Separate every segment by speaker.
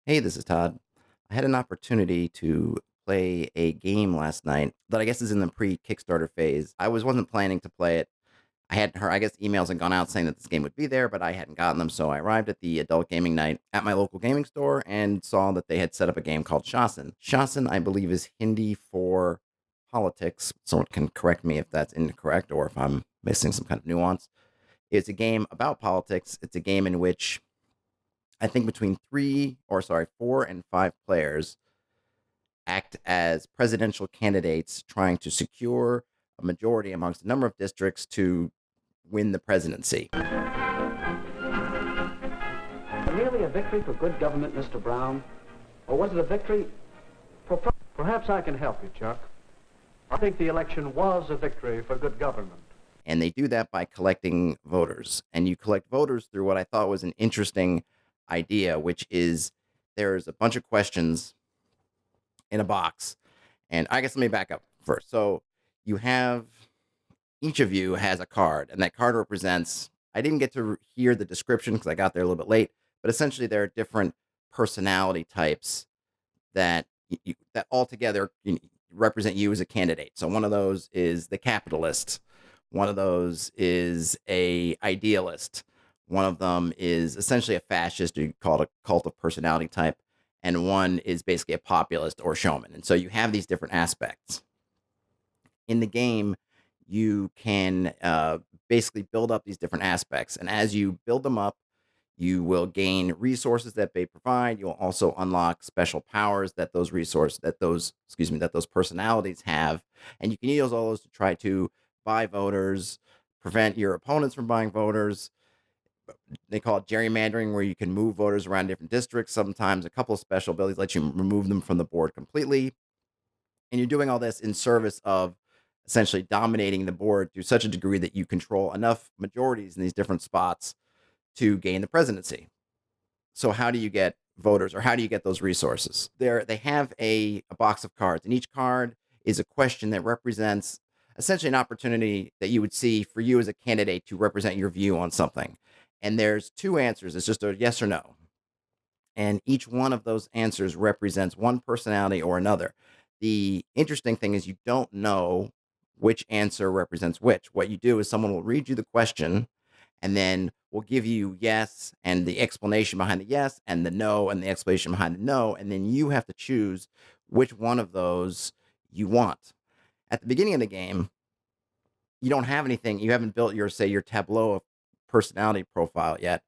Speaker 1: Hey, this is Todd. I had an opportunity to play a game last night that I guess is in the pre-Kickstarter phase. Wasn't planning to play it. I hadn't heard, I guess emails had gone out saying that this game would be there, but I hadn't gotten them. So I arrived at the adult gaming night at my local gaming store and saw that they had set up a game called Shasn. Shasn, I believe, is Hindi for politics. Someone can correct me if that's incorrect or if I'm missing some kind of nuance. It's a game about politics. It's a game in which I think between 4 and 5 players act as presidential candidates trying to secure a majority amongst a number of districts to win the presidency.
Speaker 2: Merely a victory for good government, Mr. Brown? Or was it a victory for...
Speaker 3: Perhaps I can help you, Chuck. I think the election was a victory for good government.
Speaker 1: And they do that by collecting voters. And you collect voters through what I thought was an interesting idea, which is there's a bunch of questions in a box. And I guess let me back up first. So you have, each of you has a card, and that card represents, I didn't get to hear the description because I got there a little bit late, but essentially there are different personality types that that altogether represent you as a candidate. So one of those is the capitalist. One of those is a idealist. One of them is essentially a fascist, or you call it a cult of personality type. And one is basically a populist or showman. And so you have these different aspects. In the game, you can basically build up these different aspects. And as you build them up, you will gain resources that they provide. You'll also unlock special powers that those personalities have. And you can use all those to try to buy voters, prevent your opponents from buying voters. They call it gerrymandering, where you can move voters around different districts. Sometimes a couple of special abilities let you remove them from the board completely. And you're doing all this in service of essentially dominating the board to such a degree that you control enough majorities in these different spots to gain the presidency. So how do you get voters, or how do you get those resources? They have a box of cards, and each card is a question that represents essentially an opportunity that you would see for you as a candidate to represent your view on something. And there's two answers. It's just a yes or no. And each one of those answers represents one personality or another. The interesting thing is you don't know which answer represents which. What you do is someone will read you the question and then will give you yes and the explanation behind the yes, and the no and the explanation behind the no. And then you have to choose which one of those you want. At the beginning of the game, you don't have anything. You haven't built your tableau of personality profile yet.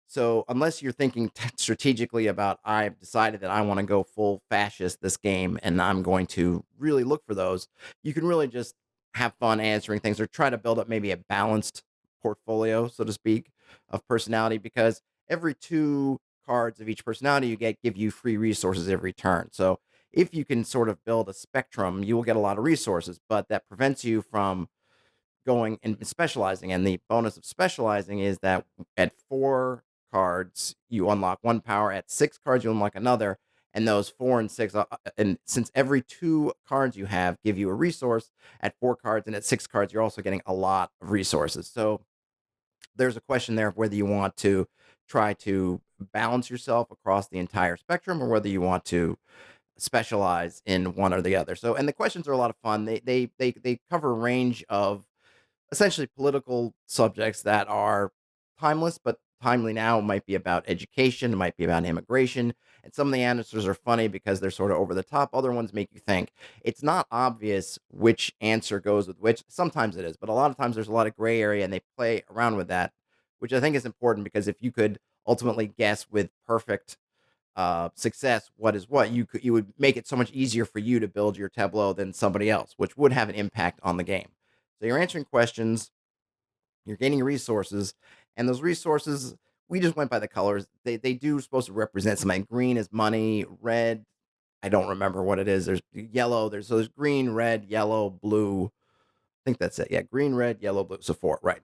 Speaker 1: So unless you're thinking strategically about, I've decided that I want to go full fascist this game and I'm going to really look for those, you can really just have fun answering things or try to build up maybe a balanced portfolio, so to speak, of personality, because every 2 cards of each personality you get give you free resources every turn. So if you can sort of build a spectrum, you will get a lot of resources, but that prevents you from going and specializing. And the bonus of specializing is that at 4 cards, you unlock one power. At 6 cards, you unlock another. And those 4 and 6, and since every 2 cards you have give you a resource, at 4 cards and at 6 cards, you're also getting a lot of resources. So there's a question there of whether you want to try to balance yourself across the entire spectrum or whether you want to specialize in one or the other. So, and the questions are a lot of fun. They cover a range of essentially political subjects that are timeless, but timely now. It might be about education, it might be about immigration. And some of the answers are funny because they're sort of over the top. Other ones make you think. It's not obvious which answer goes with which. Sometimes it is, but a lot of times there's a lot of gray area and they play around with that, which I think is important, because if you could ultimately guess with perfect success what is what, you would make it so much easier for you to build your tableau than somebody else, which would have an impact on the game. So you're answering questions, you're gaining resources, and those resources, we just went by the colors. They do supposed to represent something. Green is money, red, I don't remember what it is. There's yellow, there's green, red, yellow, blue. I think that's it. Yeah, green, red, yellow, blue. So 4, right.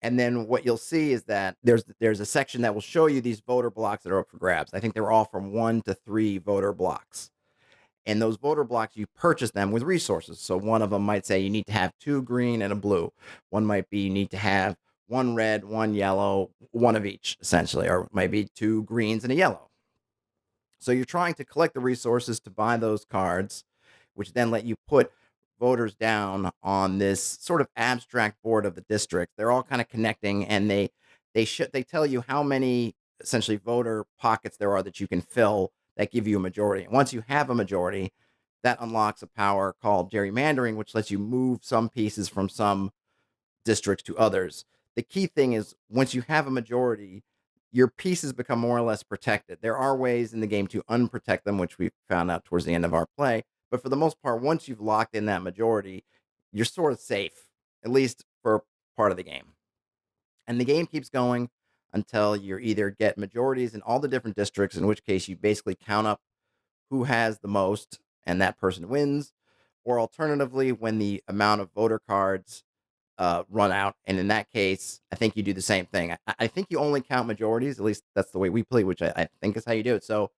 Speaker 1: And then what you'll see is that there's a section that will show you these voter blocks that are up for grabs. I think they're all from 1 to 3 voter blocks. And those voter blocks, you purchase them with resources. So one of them might say you need to have 2 green and a blue. One might be you need to have 1 red, 1 yellow, one of each, essentially, or maybe 2 greens and a yellow. So you're trying to collect the resources to buy those cards, which then let you put voters down on this sort of abstract board of the district. They're all kind of connecting, and they tell you how many essentially voter pockets there are that you can fill that give you a majority. And once you have a majority, that unlocks a power called gerrymandering, which lets you move some pieces from some districts to others. The key thing is once you have a majority, your pieces become more or less protected. There are ways in the game to unprotect them, which we found out towards the end of our play. But for the most part, once you've locked in that majority, you're sort of safe, at least for part of the game. And the game keeps going until you either get majorities in all the different districts, in which case you basically count up who has the most and that person wins, or alternatively, when the amount of voter cards run out. And in that case, I think you do the same thing. I think you only count majorities. At least that's the way we play, which I think is how you do it. So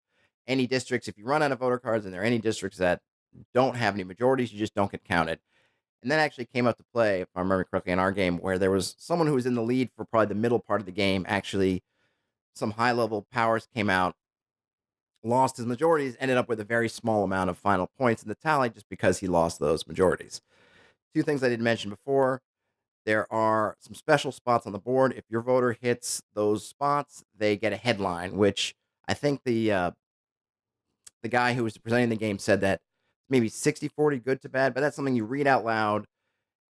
Speaker 1: any districts, if you run out of voter cards and there are any districts that don't have any majorities, you just don't get counted. And that actually came up to play, if I remember correctly, in our game where there was someone who was in the lead for probably the middle part of the game. Actually, some high level powers came out, lost his majorities, ended up with a very small amount of final points in the tally just because he lost those majorities. Two things I didn't mention before. There are some special spots on the board. If your voter hits those spots, they get a headline, which I think the guy who was presenting the game said that maybe 60-40 good to bad, but that's something you read out loud,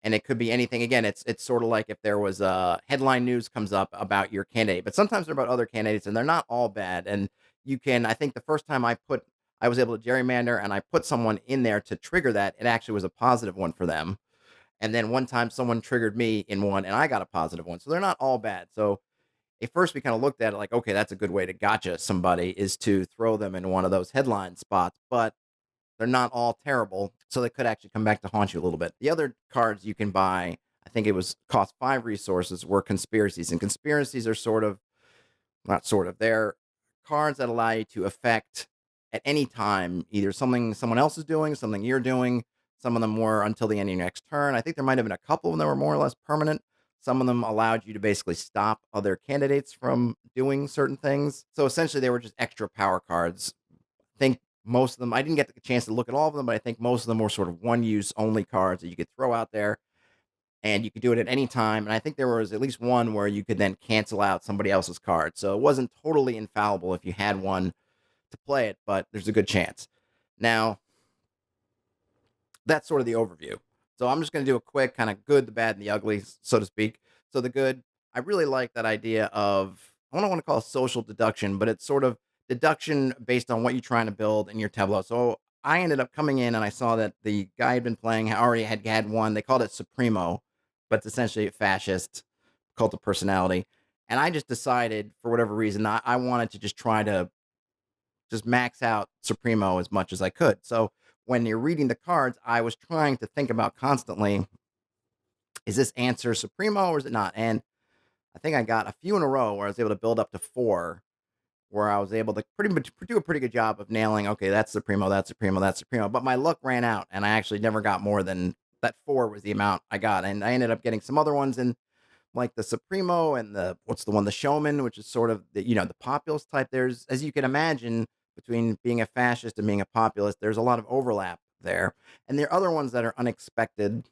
Speaker 1: and it could be anything. Again, it's sort of like if there was a headline news comes up about your candidate, but sometimes they're about other candidates, and they're not all bad. And you can, I think the first time I was able to gerrymander, and I put someone in there to trigger that, it actually was a positive one for them. And then one time someone triggered me in one and I got a positive one. So they're not all bad. So at first we kind of looked at it like, okay, that's a good way to gotcha somebody is to throw them in one of those headline spots, but they're not all terrible. So they could actually come back to haunt you a little bit. The other cards you can buy, I think it was cost 5 resources, were conspiracies. And conspiracies are not sort of, they're cards that allow you to affect at any time either something someone else is doing, something you're doing. Some of them were until the end of your next turn. I think there might have been a couple of them that were more or less permanent. Some of them allowed you to basically stop other candidates from doing certain things. So essentially, they were just extra power cards. I think most of them, I didn't get the chance to look at all of them, but I think most of them were sort of one use only cards that you could throw out there, and you could do it at any time. And I think there was at least one where you could then cancel out somebody else's card. So it wasn't totally infallible if you had one to play it, but there's a good chance. Now, that's sort of the overview. So I'm just going to do a quick kind of good, the bad, and the ugly, so to speak. So the good, I really like that idea of, I don't want to call it social deduction, but it's sort of deduction based on what you're trying to build in your tableau. So I ended up coming in and I saw that the guy had been playing already had one. They called it Supremo, but it's essentially a fascist cult of personality. And I just decided, for whatever reason, I wanted to just try to just max out Supremo as much as I could. So when you're reading the cards, I was trying to think about constantly, is this answer Supremo or is it not? And I think I got a few in a row where I was able to build up to 4, where I was able to pretty much do a pretty good job of nailing, okay, that's Supremo, that's Supremo, that's Supremo. But my luck ran out, and I actually never got more than that 4 was the amount I got. And I ended up getting some other ones in, like the Supremo and the Showman, which is sort of the populist type. There's, as you can imagine, between being a fascist and being a populist, there's a lot of overlap there. And there are other ones that are unexpected,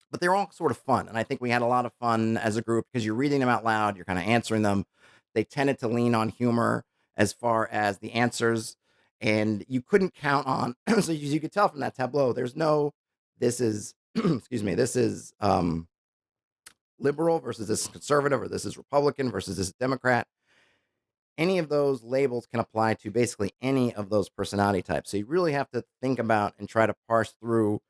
Speaker 1: but they're all sort of fun. And I think we had a lot of fun as a group because you're reading them out loud, you're kind of answering them. They tended to lean on humor as far as the answers, and you couldn't count on. So as you could tell from that tableau, there's no, this is, excuse me, this is liberal versus this is conservative, or this is Republican versus this is Democrat. Any of those labels can apply to basically any of those personality types. So you really have to think about and try to parse through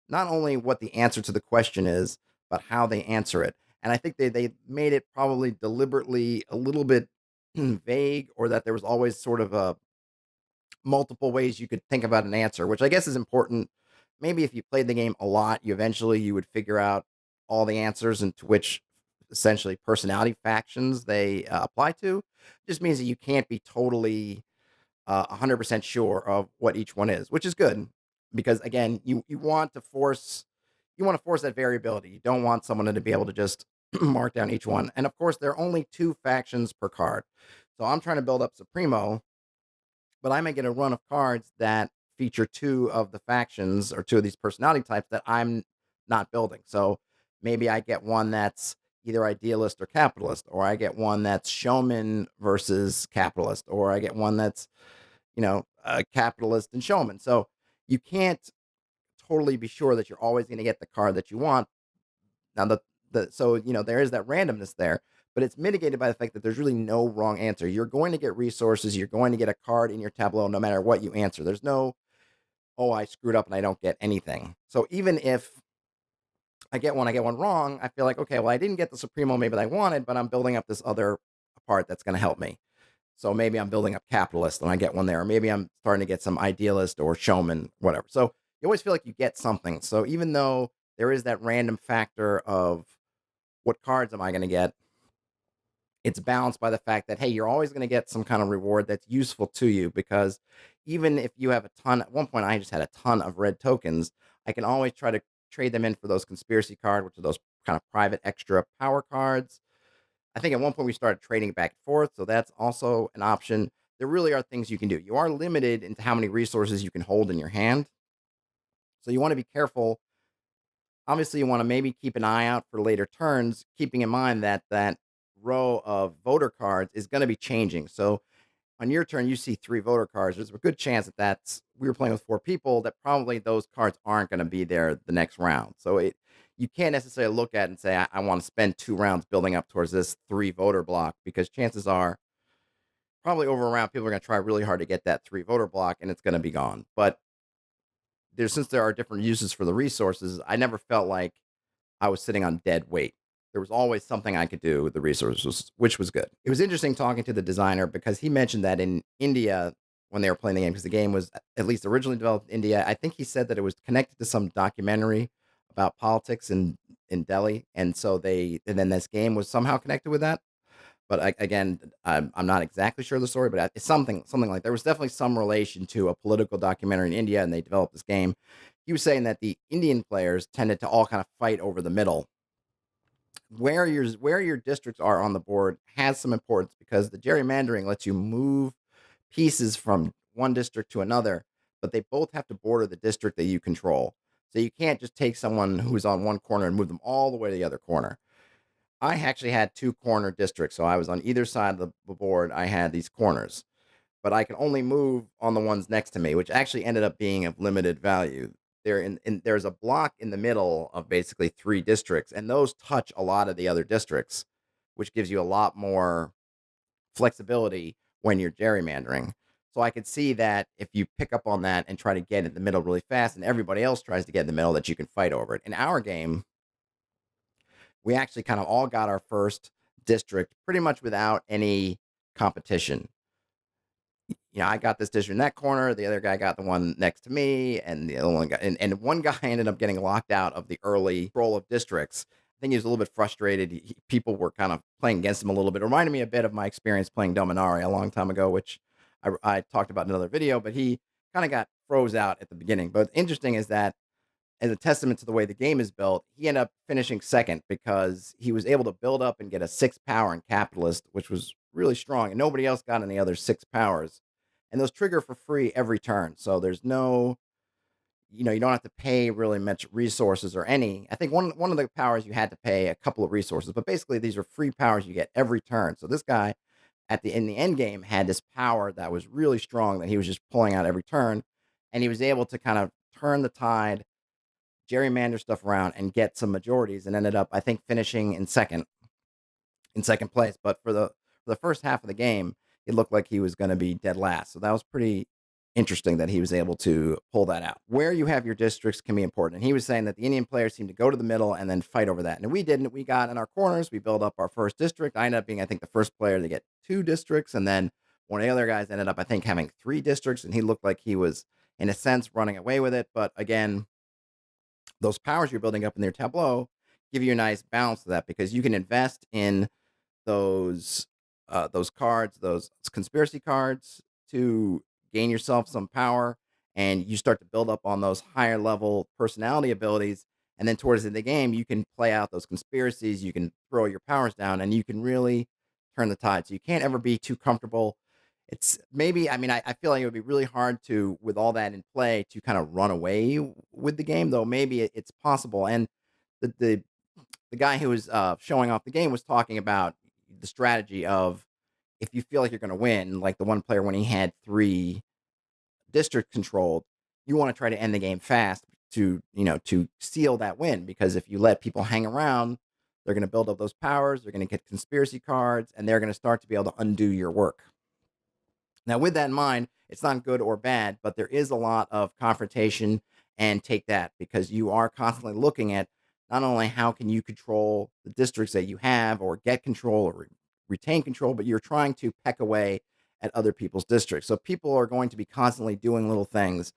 Speaker 1: not only what the answer to the question is, but how they answer it. And I think they made it probably deliberately a little bit vague, or that there was always sort of a multiple ways you could think about an answer, which I guess is important. Maybe if you played the game a lot, you would figure out all the answers and to which essentially personality factions they apply to. Just means that you can't be totally 100% sure of what each one is, which is good because again, you want to force that variability. You don't want someone to be able to just mark down each one. And of course, there are only 2 factions per card. So I'm trying to build up Supremo, but I may get a run of cards that feature two of the factions or two of these personality types that I'm not building. So maybe I get one that's either idealist or capitalist, or I get one that's showman versus capitalist, or I get one that's, a capitalist and showman. So you can't totally be sure that you're always going to get the card that you want. Now, there is that randomness there, but it's mitigated by the fact that there's really no wrong answer. You're going to get resources. You're going to get a card in your tableau no matter what you answer. There's no, oh, I screwed up and I don't get anything. So even if I get one wrong, I feel like, okay, well, I didn't get the Supremo maybe that I wanted, but I'm building up this other part that's going to help me. So maybe I'm building up capitalist and I get one there. Or maybe I'm starting to get some idealist or showman, whatever. So you always feel like you get something. So even though there is that random factor of what cards am I going to get, it's balanced by the fact that, hey, you're always going to get some kind of reward that's useful to you, because even if you have a ton, at one point I just had a ton of red tokens, I can always try to trade them in for those conspiracy card, which are those kind of private extra power cards. I think at one point we started trading back and forth, so that's also an option. There really are things you can do. You are limited into how many resources you can hold in your hand, so you want to be careful. Obviously, you want to maybe keep an eye out for later turns, keeping in mind that that row of voter cards is going to be changing. So on your turn, you see three voter cards. There's a good chance that we were playing with four people, that probably those cards aren't going to be there the next round. So you can't necessarily look at it and say, I want to spend 2 rounds building up towards this three voter block, because chances are probably over a round, people are going to try really hard to get that three voter block and it's going to be gone. But since there are different uses for the resources, I never felt like I was sitting on dead weight. There was always something I could do with the resources, which was good. It was interesting talking to the designer, because he mentioned that in India, when they were playing the game, because the game was at least originally developed in India, I think he said that it was connected to some documentary about politics in Delhi. And so and then this game was somehow connected with that. But again, I'm not exactly sure of the story, but it's something like there was definitely some relation to a political documentary in India, and they developed this game. He was saying that the Indian players tended to all kind of fight over the middle. Where your districts are on the board has some importance, because the gerrymandering lets you move pieces from one district to another, but they both have to border the district that you control. So you can't just take someone who's on one corner and move them all the way to the other corner. I actually had two corner districts, so I was on either side of the board. I had these corners, but I could only move on the ones next to me, which actually ended up being of limited value. There's a block in the middle of basically three districts, and those touch a lot of the other districts, which gives you a lot more flexibility when you're gerrymandering. So I could see that if you pick up on that and try to get in the middle really fast, and everybody else tries to get in the middle, that you can fight over it. In our game, we actually kind of all got our first district pretty much without any competition. I got this district in that corner. The other guy got the one next to me, and the other one got, and one guy ended up getting locked out of the early roll of districts. I think he was a little bit frustrated. People were kind of playing against him a little bit. It reminded me a bit of my experience playing Dominari a long time ago, which I talked about in another video, but he kind of got froze out at the beginning. But interesting is that, as a testament to the way the game is built, he ended up finishing second because he was able to build up and get a 6 power in capitalist, which was really strong, and nobody else got any other 6 powers. And those trigger for free every turn. So there's no, you don't have to pay really much resources or any. I think one of the powers you had to pay a couple of resources, but basically these are free powers you get every turn. So this guy in the end game had this power that was really strong that he was just pulling out every turn, and he was able to kind of turn the tide, gerrymander stuff around, and get some majorities, and ended up, I think, finishing in second place. But for the first half of the game, it looked like he was going to be dead last. So that was pretty interesting that he was able to pull that out. Where you have your districts can be important. And he was saying that the Indian players seemed to go to the middle and then fight over that. And we didn't. We got in our corners. We built up our first district. I ended up being, I think, the first player to get 2 districts. And then one of the other guys ended up, I think, having 3 districts. And he looked like he was, in a sense, running away with it. But again, those powers you're building up in your tableau give you a nice balance to that, because you can invest in those cards, those conspiracy cards, to gain yourself some power, and you start to build up on those higher level personality abilities. And then towards the end of the game, you can play out those conspiracies, you can throw your powers down, and you can really turn the tide. So you can't ever be too comfortable. It's maybe, I mean, I feel like it would be really hard to, with all that in play, to kind of run away with the game, though maybe it's possible. And the the guy who was showing off the game was talking about the strategy of, if you feel like you're going to win, like the one player when he had three district controlled, you want to try to end the game fast to, to seal that win, because if you let people hang around, they're going to build up those powers, they're going to get conspiracy cards, and they're going to start to be able to undo your work. Now, with that in mind, it's not good or bad, but there is a lot of confrontation and take that, because you are constantly looking at not only how can you control the districts that you have or get control or retain control, but you're trying to peck away at other people's districts. So people are going to be constantly doing little things.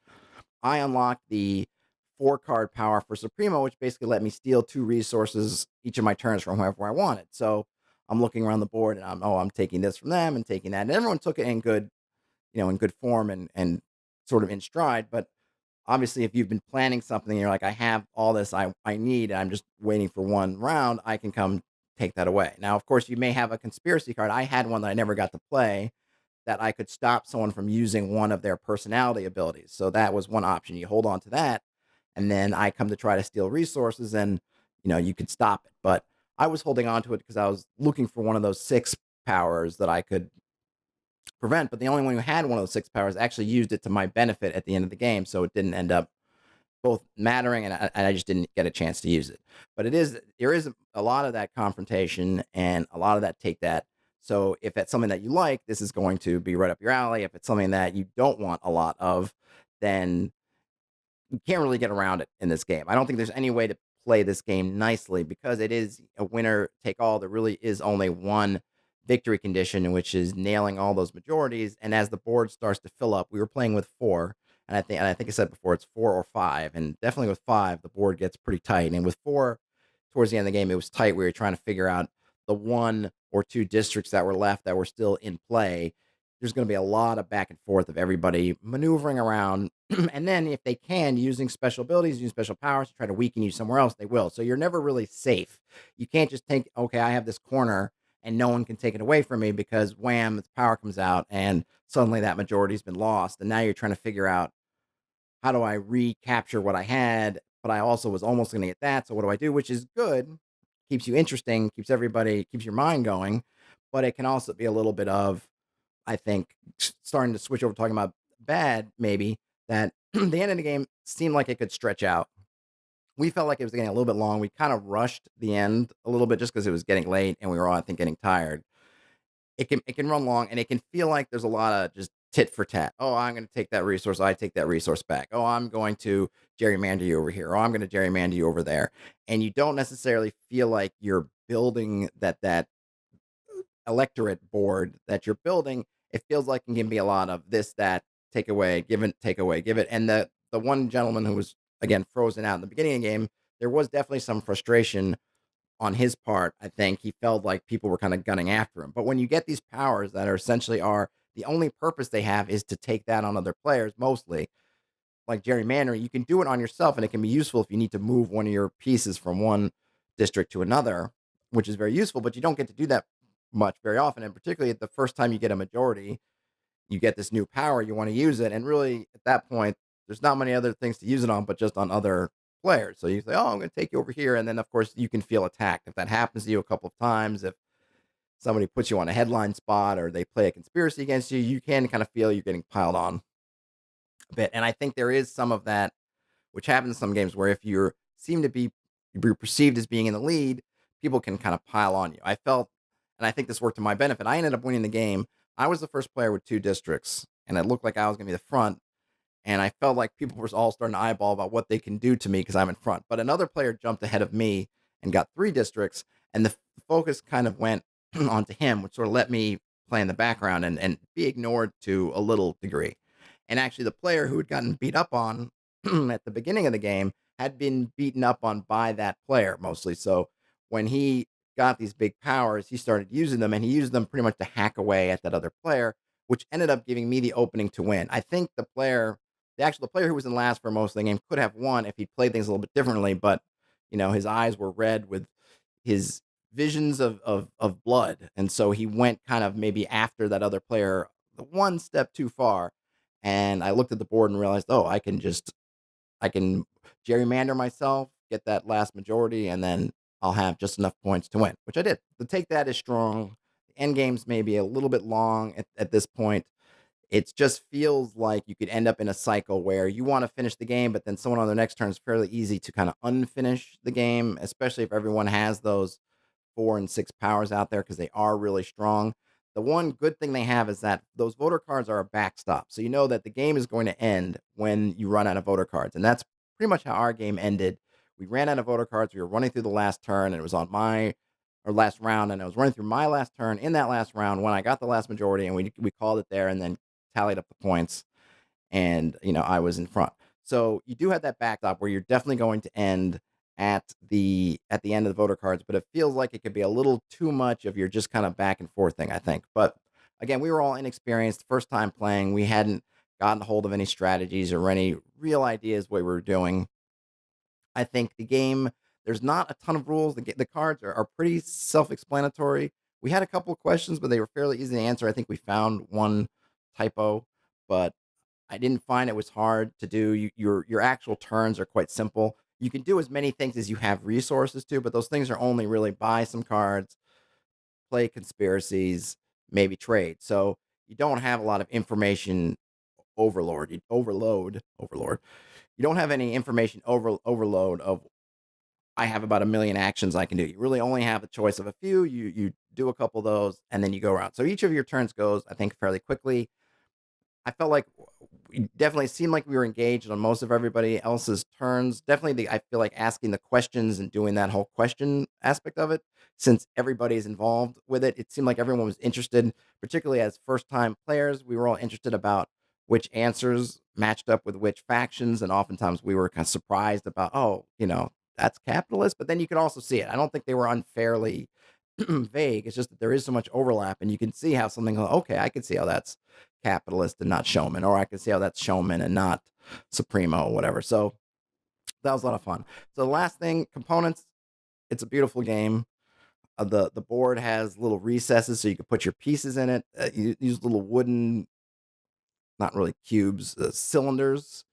Speaker 1: I unlocked the 4-card power for Supremo, which basically let me steal 2 resources each of my turns from whoever I wanted. So I'm looking around the board and I'm taking this from them and taking that. And everyone took it in good, in good form and sort of in stride. But obviously, if you've been planning something, and you're like, I have all this I need, and I'm just waiting for one round, I can come take that away. Now, of course, you may have a conspiracy card. I had one that I never got to play, that I could stop someone from using one of their personality abilities. So that was one option. You hold on to that, and then I come to try to steal resources, and you could stop it. But I was holding on to it because I was looking for one of those 6 powers that I could prevent, but the only one who had one of those 6 powers actually used it to my benefit at the end of the game, so it didn't end up both mattering, and I just didn't get a chance to use it. But there is a lot of that confrontation and a lot of that take that. So if it's something that you like, this is going to be right up your alley. If it's something that you don't want a lot of, then you can't really get around it in this game. I don't think there's any way to play this game nicely, because it is a winner take all. There really is only one victory condition, which is nailing all those majorities. And as the board starts to fill up, we were playing with 4, and I think I said before, it's 4 or 5, and definitely with 5, the board gets pretty tight. And with 4, towards the end of the game, it was tight. We were trying to figure out the 1 or 2 districts that were left that were still in play. There's going to be a lot of back and forth of everybody maneuvering around. And then if they can, using special abilities, using special powers to try to weaken you somewhere else, they will. So you're never really safe. You can't just think, okay, I have this corner and no one can take it away from me, because wham, its power comes out and suddenly that majority's been lost. And now you're trying to figure out, how do I recapture what I had? But I also was almost going to get that. So what do I do? Which is good. Keeps you interesting, keeps your mind going. But it can also be a little bit of, I think, starting to switch over, talking about bad, maybe, that the end of the game seemed like it could stretch out. We felt like it was getting a little bit long. We kind of rushed the end a little bit just because it was getting late and we were all, I think, getting tired. It can run long, and it can feel like there's a lot of just tit for tat. Oh, I'm going to take that resource. I take that resource back. Oh, I'm going to gerrymander you over here. Oh, I'm going to gerrymander you over there. And you don't necessarily feel like you're building that electorate board that you're building. It feels like it can be a lot of this, that, take away, give it, take away, give it. And the one gentleman who was, again, frozen out in the beginning of the game, there was definitely some frustration on his part. I think he felt like people were kind of gunning after him. But when you get these powers that are essentially the only purpose they have is to take that on other players, mostly like gerrymandering, you can do it on yourself, and it can be useful if you need to move one of your pieces from one district to another, which is very useful. But you don't get to do that much very often, and particularly at the first time you get a majority, you get this new power, you want to use it, and really at that point, there's not many other things to use it on, but just on other players. So you say, "Oh, I'm going to take you over here," and then of course you can feel attacked if that happens to you a couple of times. If somebody puts you on a headline spot or they play a conspiracy against you, you can kind of feel you're getting piled on a bit. And I think there is some of that, which happens in some games, where if you seem to be you're perceived as being in the lead, people can kind of pile on you. I felt, and I think this worked to my benefit. I ended up winning the game. I was the first player with 2 districts, and it looked like I was going to be the front. And I felt like people were all starting to eyeball about what they can do to me because I'm in front. But another player jumped ahead of me and got 3 districts, and the focus kind of went onto him, which sort of let me play in the background and be ignored to a little degree. And actually, the player who had gotten beat up on at the beginning of the game had been beaten up on by that player mostly. So when he got these big powers, he started using them, and he used them pretty much to hack away at that other player, which ended up giving me the opening to win. I think the player who was in last for most of the game could have won if he played things a little bit differently, but his eyes were red with his visions of blood, and so he went kind of maybe after that other player one step too far. And I looked at the board and realized, oh, I can gerrymander myself, get that last majority, and then I'll have just enough points to win, which I did. The take that is strong. The end game's maybe a little bit long at this point. It just feels like you could end up in a cycle where you want to finish the game, but then someone on their next turn is fairly easy to kind of unfinish the game, especially if everyone has those 4 and 6 powers out there because they are really strong. The one good thing they have is that those voter cards are a backstop. So you know that the game is going to end when you run out of voter cards. And that's pretty much how our game ended. We ran out of voter cards. We were running through the last turn, and it was on my or last round, and I was running through my last turn in that last round when I got the last majority, and we called it there and then tallied up the points, and I was in front. So you do have that backstop where you're definitely going to end at the end of the voter cards, but it feels like it could be a little too much of your just kind of back and forth thing, I think. But again, we were all inexperienced, first time playing. We hadn't gotten a hold of any strategies or any real ideas what we were doing. I think the game, there's not a ton of rules. The cards are pretty self-explanatory. We had a couple of questions, but they were fairly easy to answer. I think we found one typo, but I didn't find it was hard to do. Your actual turns are quite simple. You can do as many things as you have resources to, but those things are only really buy some cards, play conspiracies, maybe trade. So you don't have a lot of information overload. You don't have any information overload of I have about a million actions I can do. You really only have a choice of a few. You do a couple of those and then you go around. So each of your turns goes, I think, fairly quickly. I felt like we definitely seemed like we were engaged on most of everybody else's turns. Definitely, I feel like asking the questions and doing that whole question aspect of it, since everybody's involved with it, it seemed like everyone was interested, particularly as first time players. We were all interested about which answers matched up with which factions. And oftentimes we were kind of surprised about, oh, that's capitalist. But then you could also see it. I don't think they were unfairly vague. It's just that there is so much overlap, and you can see how something, okay, I can see how that's capitalist and not showman, or I can see how that's showman and not supremo or whatever. So that was a lot of fun. So the last thing, components. It's a beautiful game. The board has little recesses so you can put your pieces in it. You use little wooden, not really cubes, cylinders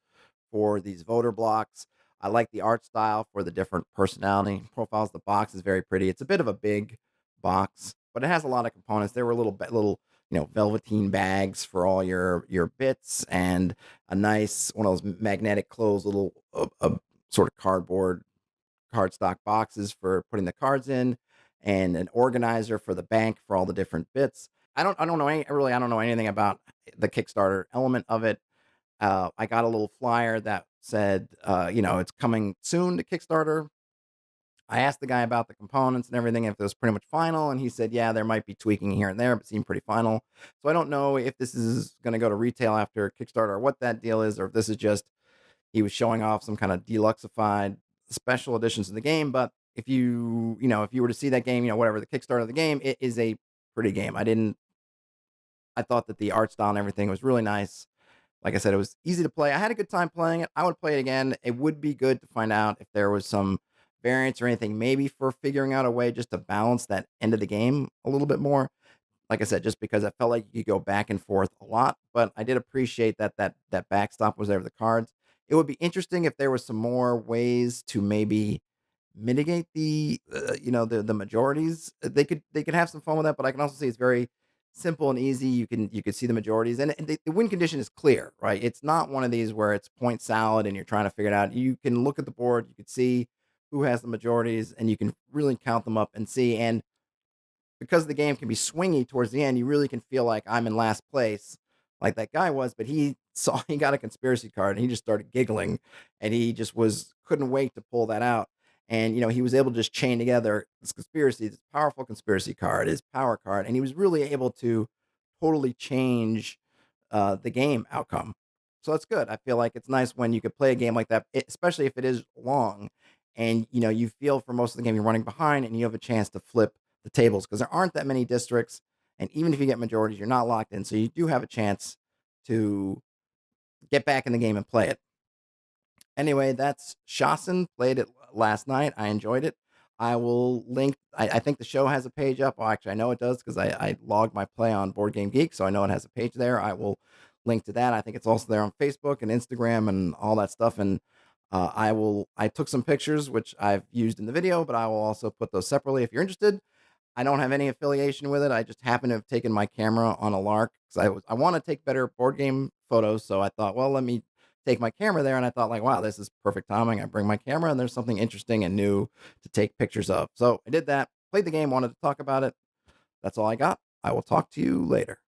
Speaker 1: for these voter blocks. I like the art style for the different personality profiles. The box is very pretty. It's a bit of a big box, but it has a lot of components. There were little velveteen bags for all your bits, and a nice one of those magnetic closed little sort of cardstock boxes for putting the cards in, and an organizer for the bank for all the different bits. I don't know I don't know anything about the Kickstarter element of it. I got a little flyer that said, it's coming soon to Kickstarter. I asked the guy about the components and everything, if it was pretty much final, and he said, yeah, there might be tweaking here and there, but it seemed pretty final. So I don't know if this is going to go to retail after Kickstarter or what that deal is, or if this is just he was showing off some kind of deluxified special editions of the game. But if you were to see that game, whatever the Kickstarter of the game, it is a pretty game. I thought that the art style and everything was really nice. Like I said, it was easy to play. I had a good time playing it. I would play it again. It would be good to find out if there was some variants or anything, maybe for figuring out a way just to balance that end of the game a little bit more. Like I said, just because I felt like you could go back and forth a lot, but I did appreciate that backstop was there for the cards. It would be interesting if there was some more ways to maybe mitigate the majorities. They could have some fun with that, but I can also see it's very simple and easy. You could see the majorities, and the win condition is clear, right? It's not one of these where it's point salad and you're trying to figure it out. You can look at the board, you can see who has the majorities, and you can really count them up and see. And because the game can be swingy towards the end, you really can feel like I'm in last place, like that guy was. But he saw he got a conspiracy card and he just started giggling, and he just couldn't wait to pull that out. And he was able to just chain together this powerful conspiracy card, his power card, and he was really able to totally change the game outcome. So that's good. I feel like it's nice when you could play a game like that, especially if it is long, and you feel for most of the game you're running behind, and you have a chance to flip the tables because there aren't that many districts, and even if you get majorities, you're not locked in, so you do have a chance to get back in the game and play it. Anyway, that's Shasn. Played it last night. I enjoyed it. I will link. I think the show has a page up. Well, actually, I know it does because I logged my play on Board Game Geek, so I know it has a page there. I will link to that. I think it's also there on Facebook and Instagram and all that stuff. And I took some pictures which I've used in the video, but I will also put those separately if you're interested. I don't have any affiliation with it. I just happen to have taken my camera on a lark because I want to take better board game photos. So I thought, well, let me take my camera there. And I thought, like, wow, this is perfect timing. I bring my camera and there's something interesting and new to take pictures of. So I did that, played the game, wanted to talk about it. That's all I got. I will talk to you later.